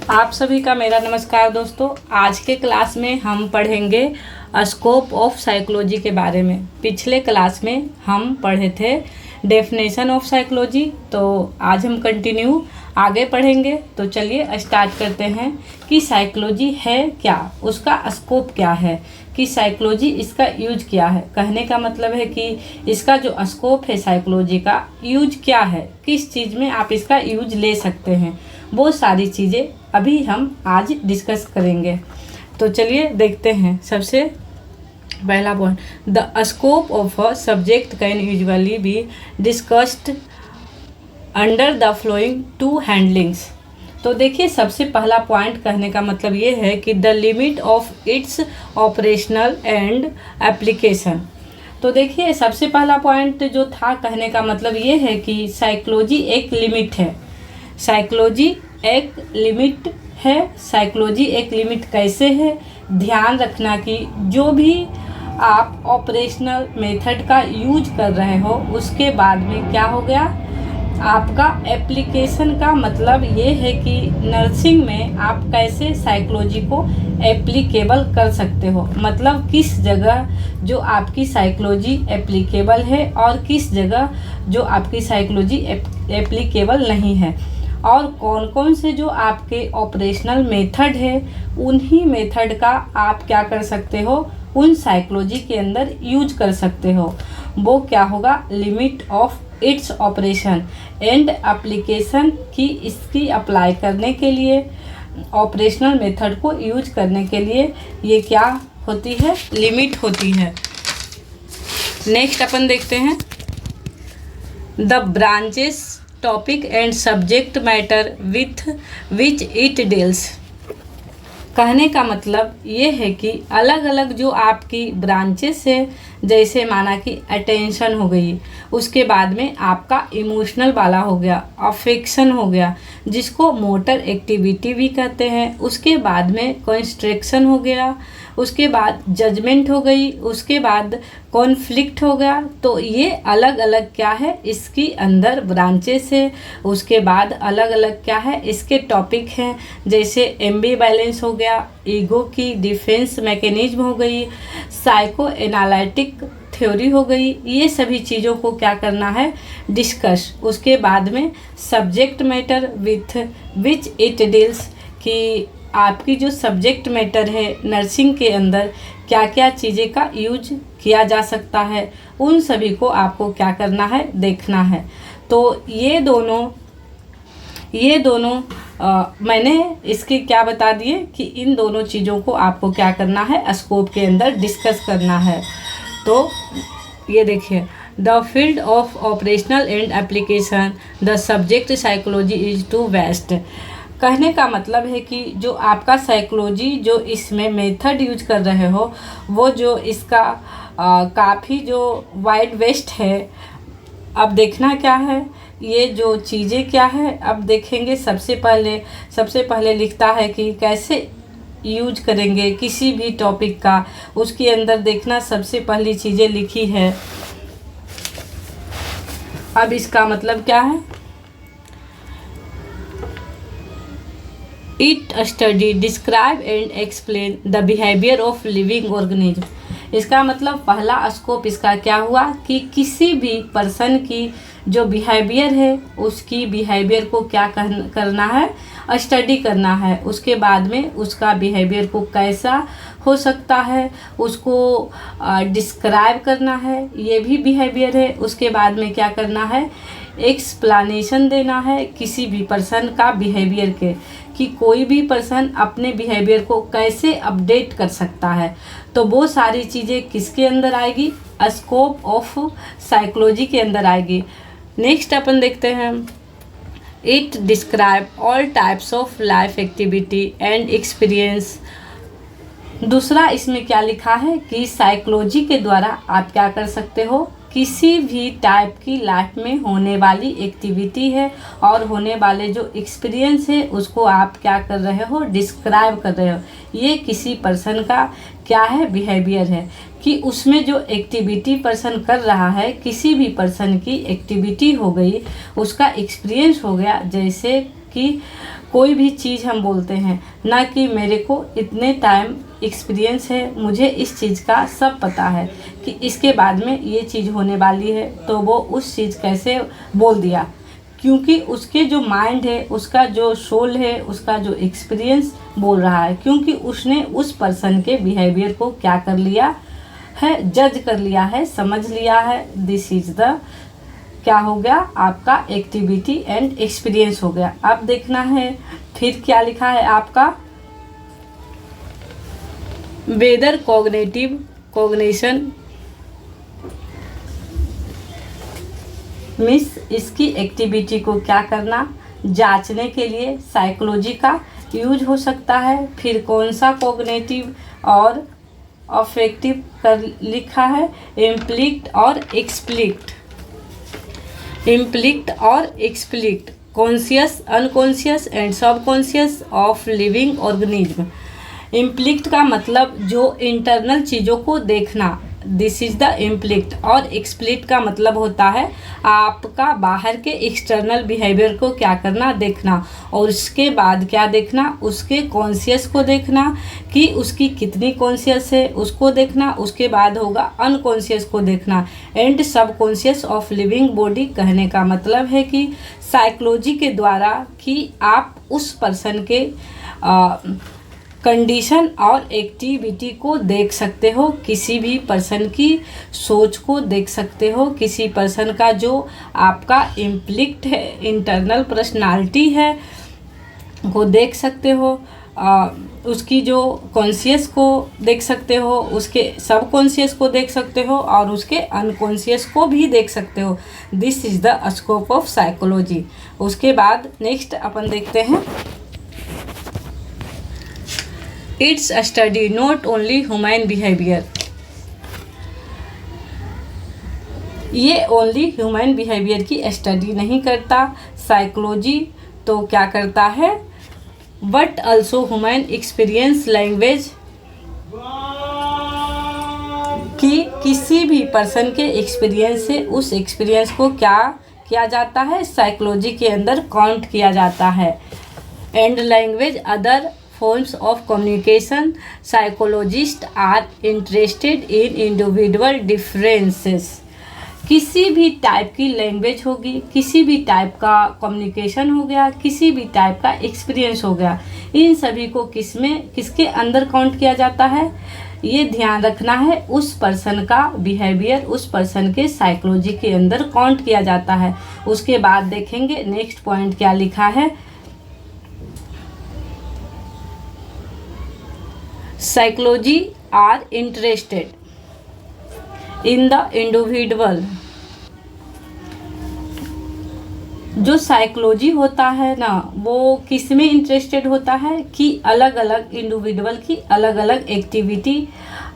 आप सभी का मेरा नमस्कार दोस्तों। आज के क्लास में हम पढ़ेंगे स्कोप ऑफ साइकोलॉजी के बारे में। पिछले क्लास में हम पढ़े थे डेफिनेशन ऑफ साइकोलॉजी, तो आज हम कंटिन्यू आगे पढ़ेंगे। तो चलिए स्टार्ट करते हैं कि साइकोलॉजी है क्या, उसका स्कोप क्या है, कि साइकोलॉजी इसका यूज क्या है। कहने का मतलब है कि इसका जो स्कोप है साइकोलॉजी का यूज क्या है, किस चीज़ में आप इसका यूज ले सकते हैं, वो सारी चीज़ें अभी हम आज डिस्कस करेंगे। तो चलिए देखते हैं। सबसे पहला point, the scope of a subject can usually be discussed under the following two handlings. तो देखिए, सबसे पहला पॉइंट कहने का मतलब ये है कि the limit of its operational and application. तो देखिए, सबसे पहला पॉइंट जो था कहने का मतलब ये है कि साइकोलॉजी एक लिमिट है। साइकोलॉजी एक लिमिट है। साइकोलॉजी एक लिमिट कैसे है, ध्यान रखना कि जो भी आप ऑपरेशनल मेथड का यूज कर रहे हो उसके बाद में क्या हो गया, आपका एप्लीकेशन का मतलब ये है कि नर्सिंग में आप कैसे साइकोलॉजी को एप्लीकेबल कर सकते हो। मतलब किस जगह जो आपकी साइकोलॉजी एप्लीकेबल है और किस जगह जो आपकी साइकोलॉजी एप्लीकेबल नहीं है, और कौन कौन से जो आपके ऑपरेशनल मेथड है उन्हीं मेथड का आप क्या कर सकते हो, उन साइकोलॉजी के अंदर यूज कर सकते हो। वो क्या होगा, limit of its operation and application, की इसकी अप्लाई करने के लिए, ऑपरेशनल मेथड को यूज करने के लिए ये क्या होती है, लिमिट होती है। नेक्स्ट अपन देखते हैं the branches topic and subject matter with which it deals. कहने का मतलब ये है कि अलग अलग जो आपकी ब्रांचेस है, जैसे माना कि अटेंशन हो गई, उसके बाद में आपका इमोशनल वाला हो गया, अफेक्शन हो गया जिसको मोटर एक्टिविटी भी कहते हैं, उसके बाद में कंस्ट्रक्शन हो गया, उसके बाद जजमेंट हो गई, उसके बाद कॉन्फ्लिक्ट हो गया। तो ये अलग अलग क्या है, इसकी अंदर ब्रांचेस है। उसके बाद अलग अलग क्या है, इसके टॉपिक हैं, जैसे एम्बीवैलेंस हो गया, ईगो की डिफेंस मैकेनिज्म हो गई, साइको एनालिटिक थ्योरी हो गई। ये सभी चीज़ों को क्या करना है, डिस्कस। उसके बाद में subject matter with which it deals, कि आपकी जो सब्जेक्ट मैटर है नर्सिंग के अंदर क्या क्या चीज़ें का यूज किया जा सकता है, उन सभी को आपको क्या करना है, देखना है। तो ये दोनों मैंने इसके क्या बता दिए कि इन दोनों चीज़ों को आपको क्या करना है, स्कोप के अंदर डिस्कस करना है। तो ये देखिए, the field of operational and application the subject psychology is too vast. कहने का मतलब है कि जो आपका साइकोलॉजी जो इसमें मेथड यूज कर रहे हो, वो जो इसका काफ़ी जो वाइड वेस्ट है। अब देखना क्या है, ये जो चीज़ें क्या है, अब देखेंगे। सबसे पहले लिखता है कि कैसे यूज करेंगे किसी भी टॉपिक का, उसके अंदर देखना सबसे पहली चीज़ें लिखी है। अब इसका मतलब क्या है, it study describe and explain the behaviour of living organism. इसका मतलब पहला स्कोप इसका क्या हुआ कि किसी भी पर्सन की जो बिहेवियर है उसकी बिहेवियर को क्या करना है, स्टडी करना है। उसके बाद में उसका बिहेवियर को कैसा हो सकता है उसको डिस्क्राइब करना है, ये भी बिहेवियर है। उसके बाद में क्या करना है, एक्सप्लेनेशन देना है किसी भी पर्सन का बिहेवियर के, कि कोई भी पर्सन अपने बिहेवियर को कैसे अपडेट कर सकता है। तो वो सारी चीज़ें किसके अंदर आएगी, स्कोप ऑफ साइकोलॉजी के अंदर आएगी। नेक्स्ट अपन देखते हैं, it describe all types of life activity and experience. दूसरा इसमें क्या लिखा है कि साइकोलॉजी के द्वारा आप क्या कर सकते हो, किसी भी टाइप की लाइफ में होने वाली एक्टिविटी है और होने वाले जो एक्सपीरियंस है उसको आप क्या कर रहे हो, डिस्क्राइब कर रहे हो। ये किसी पर्सन का क्या है, बिहेवियर है, कि उसमें जो एक्टिविटी पर्सन कर रहा है, किसी भी पर्सन की एक्टिविटी हो गई, उसका एक्सपीरियंस हो गया। जैसे कि कोई भी चीज़ हम बोलते हैं ना कि मेरे को इतने टाइम एक्सपीरियंस है, मुझे इस चीज़ का सब पता है कि इसके बाद में ये चीज़ होने वाली है, तो वो उस चीज़ कैसे बोल दिया, क्योंकि उसके जो माइंड है, उसका जो सोल है, उसका जो एक्सपीरियंस बोल रहा है, क्योंकि उसने उस पर्सन के बिहेवियर को क्या कर लिया है, जज कर लिया है, समझ लिया है। दिस इज द क्या हो गया आपका एक्टिविटी एंड एक्सपीरियंस हो गया। अब देखना है फिर क्या लिखा है आपका, वेदर कॉग्निटिव कॉग्निशन मिस इसकी एक्टिविटी को क्या करना, जांचने के लिए साइकोलॉजी का यूज हो सकता है। फिर कौन सा कॉग्निटिव और अफेक्टिव कर लिखा है, इम्प्लिक्ट और एक्सप्लिक्ट, इम्प्लिक्ट और explicit, conscious unconscious and subconscious of living organism. Implicit का मतलब जो इंटरनल चीज़ों को देखना, दिस इज द इम्प्लिक्ट, और एक्सप्लिक्ट का मतलब होता है आपका बाहर के एक्सटर्नल बिहेवियर को क्या करना, देखना, और उसके बाद क्या देखना, उसके कॉन्शियस को देखना कि उसकी कितनी कॉन्शियस है उसको देखना, उसके बाद होगा अनकॉन्शियस को देखना, एंड सब कॉन्शियस ऑफ लिविंग बॉडी। कहने का मतलब है कि साइकोलॉजी के द्वारा कि आप उस पर्सन के कंडीशन और एक्टिविटी को देख सकते हो, किसी भी पर्सन की सोच को देख सकते हो, किसी पर्सन का जो आपका इम्प्लिक्ट है, इंटरनल पर्सनालिटी है वो देख सकते हो, उसकी जो कॉन्शियस को देख सकते हो, उसके सब कॉन्शियस को देख सकते हो, और उसके अनकॉन्शियस को भी देख सकते हो। This is the scope of psychology. उसके बाद नेक्स्ट अपन देखते हैं, it's study not only human behaviour. ये ओनली ह्यूमन बिहेवियर की स्टडी नहीं करता साइकोलॉजी, तो क्या करता है, but also human experience language, कि किसी भी पर्सन के एक्सपीरियंस से उस एक्सपीरियंस को क्या किया जाता है, साइकोलॉजी के अंदर काउंट किया जाता है। And language other forms of communication, psychologists are interested in individual differences। किसी भी टाइप की लैंग्वेज होगी, किसी भी टाइप का कम्युनिकेशन हो गया, किसी भी टाइप का एक्सपीरियंस हो गया, इन सभी को किसके अंदर काउंट किया जाता है, ये ध्यान रखना है, उस पर्सन का बिहेवियर उस पर्सन के साइकोलॉजी के अंदर काउंट किया जाता है। उसके बाद देखेंगे नेक्स्ट पॉइंट क्या लिखा है, psychology are interested in the individual. जो साइकोलॉजी होता है ना, वो किस में इंटरेस्टेड होता है कि अलग अलग इंडिविजुअल की अलग अलग एक्टिविटी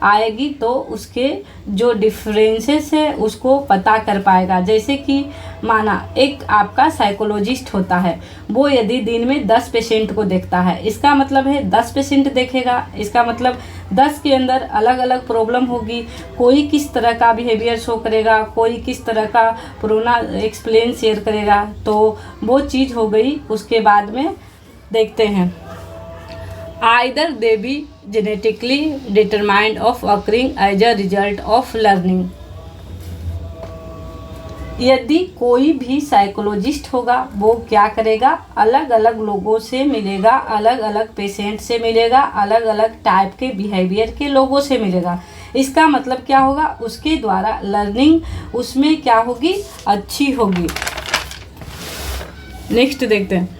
आएगी तो उसके जो डिफरेंसेस है उसको पता कर पाएगा। जैसे कि माना एक आपका साइकोलॉजिस्ट होता है, वो यदि दिन में 10 पेशेंट को देखता है, इसका मतलब है 10 पेशेंट देखेगा, इसका मतलब 10 के अंदर अलग अलग प्रॉब्लम होगी, कोई किस तरह का बिहेवियर शो करेगा, कोई किस तरह का पुराना एक्सप्लेन शेयर करेगा, तो वो चीज़ हो गई। उसके बाद में देखते हैं, either they be genetically determined of occurring as a result of learning. यदि कोई भी साइकोलॉजिस्ट होगा वो क्या करेगा, अलग अलग लोगों से मिलेगा, अलग अलग पेशेंट से मिलेगा, अलग अलग टाइप के बिहेवियर के लोगों से मिलेगा। इसका मतलब क्या होगा, उसके द्वारा लर्निंग उसमें क्या होगी, अच्छी होगी। नेक्स्ट देखते हैं,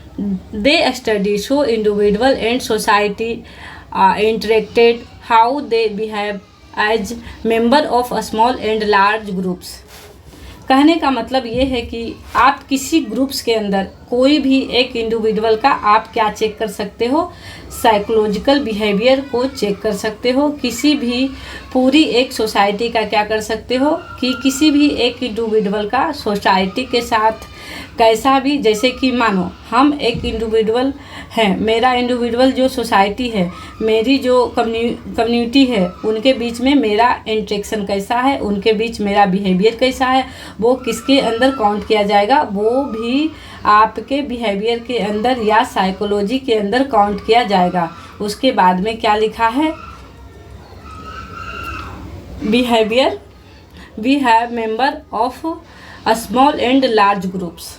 they study so individual and society interacted how they behave as member of small and large groups. कहने का मतलब ये है कि आप किसी ग्रुप्स के अंदर कोई भी एक इंडिविजुअल का आप क्या चेक कर सकते हो, साइकोलॉजिकल बिहेवियर को चेक कर सकते हो। किसी भी पूरी एक सोसाइटी का क्या कर सकते हो कि किसी भी एक इंडिविजुअल का सोसाइटी के साथ कैसा भी, जैसे कि मानो हम एक इंडिविजुअल हैं, मेरा इंडिविजुअल जो सोसाइटी है, मेरी जो कम्युनिटी है, उनके बीच में मेरा इंटरेक्शन कैसा है, उनके बीच मेरा बिहेवियर कैसा है, वो किसके अंदर काउंट किया जाएगा, वो भी आपके बिहेवियर के अंदर या साइकोलॉजी के अंदर काउंट किया जाएगा। उसके बाद में क्या लिखा है, behaviour we have member of a small and large groups.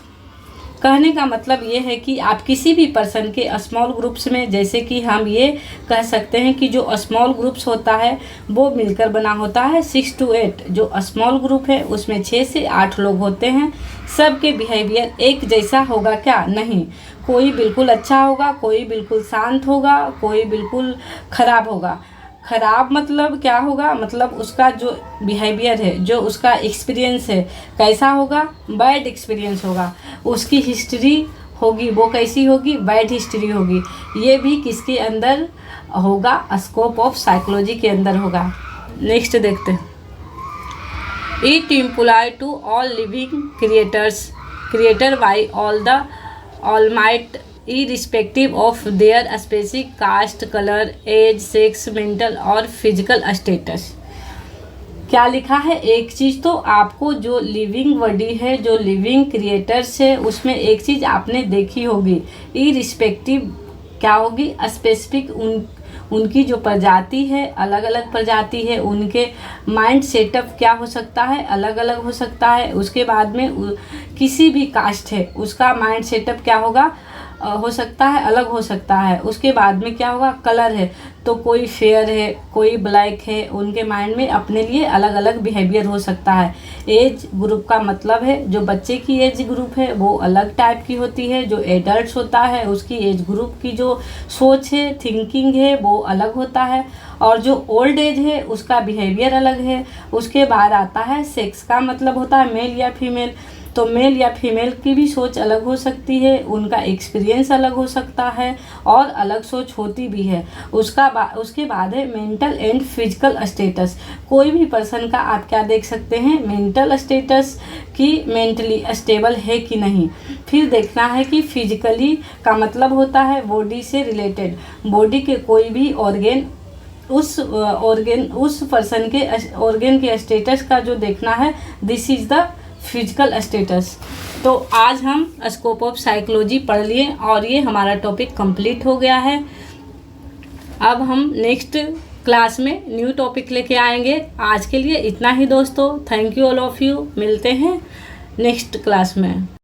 कहने का मतलब ये है कि आप किसी भी पर्सन के स्मॉल ग्रुप्स में, जैसे कि हम ये कह सकते हैं कि जो स्मॉल ग्रुप्स होता है वो मिलकर बना होता है 6 to 8। जो स्मॉल ग्रुप है उसमें 6 से 8 लोग होते हैं। सबके बिहेवियर एक जैसा होगा क्या? नहीं, कोई बिल्कुल अच्छा होगा, कोई बिल्कुल शांत होगा, कोई बिल्कुल ख़राब होगा। ख़राब मतलब क्या होगा? मतलब उसका जो बिहेवियर है, जो उसका एक्सपीरियंस है कैसा होगा? बैड एक्सपीरियंस होगा। उसकी हिस्ट्री होगी, वो कैसी होगी? बैड हिस्ट्री होगी। ये भी किसके अंदर होगा? स्कोप ऑफ साइकोलॉजी के अंदर होगा। नेक्स्ट देखते हैं, it imply to all living creator by all the almighty irrespective of their specific caste, color, age, sex, mental और फिजिकल स्टेटस। क्या लिखा है? एक चीज़ तो आपको जो लिविंग बॉडी है, जो लिविंग क्रिएटर्स है, उसमें एक चीज़ आपने देखी होगी, इरिस्पेक्टिव क्या होगी? स्पेसिफिक उनकी जो प्रजाति है, अलग अलग प्रजाति है, उनके माइंड सेटअप क्या हो सकता है? अलग अलग हो सकता है। उसके बाद में किसी भी कास्ट है उसका माइंड सेटअप क्या होगा? हो सकता है, अलग हो सकता है। उसके बाद में क्या होगा? कलर है तो कोई फेयर है, कोई ब्लैक है, उनके माइंड में अपने लिए अलग अलग बिहेवियर हो सकता है। एज ग्रुप का मतलब है जो बच्चे की एज ग्रुप है वो अलग टाइप की होती है, जो एडल्ट होता है उसकी एज ग्रुप की जो सोच है, थिंकिंग है, वो अलग होता है, और जो ओल्ड एज है उसका बिहेवियर अलग है। उसके बाद आता है सेक्स का मतलब होता है मेल या फीमेल। तो मेल या फीमेल की भी सोच अलग हो सकती है, उनका एक्सपीरियंस अलग हो सकता है और अलग सोच होती भी है। उसके बाद है मेंटल एंड फिजिकल स्टेटस। कोई भी पर्सन का आप क्या देख सकते हैं? मेंटल स्टेटस कि मेंटली स्टेबल है कि नहीं। फिर देखना है कि फिजिकली का मतलब होता है बॉडी से रिलेटेड, बॉडी के कोई भी ऑर्गेन, उस पर्सन के ऑर्गेन के स्टेटस का जो देखना है, this is the physical status. तो आज हम स्कोप ऑफ साइकोलॉजी पढ़ लिए और ये हमारा टॉपिक कंप्लीट हो गया है। अब हम नेक्स्ट क्लास में न्यू टॉपिक लेके आएंगे। आज के लिए इतना ही दोस्तों। Thank you all of you. मिलते हैं नेक्स्ट क्लास में।